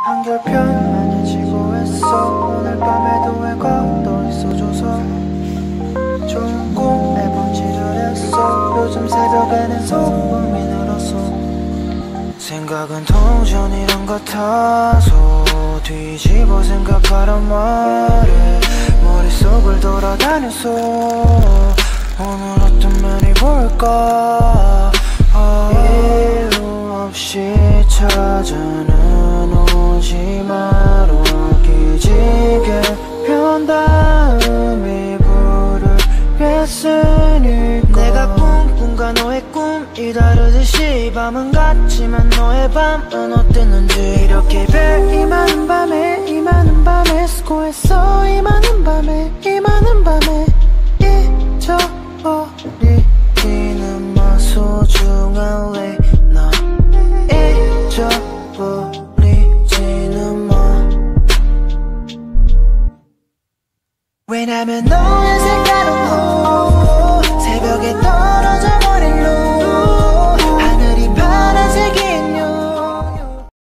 한결편안해 지고했어. 오늘 밤에도 왜가 너 있어줘서 좋은 꿈 매번 지루했어. 요즘 새벽에는 소음이 늘었어. 생각은 동전이랑 같아서 뒤집어 생각하란 말에 머릿속을 돌아다녀서 오늘 어떤 면이 볼까. 이유 없이 찾아는 오지 마라. 기지개 편 다음 이불을 뺐으니까. 내가 꿈꾼과 너의 꿈이 다르듯이 밤은 같지만 너의 밤은 어땠는지. 이렇게 별 이 많은 밤에 이 많은 밤에 수고했어. 이 많은 밤에 이 많은 밤에 잊어버리지는 마. 소중한 나 잊어버리지는 마. 왜냐면 너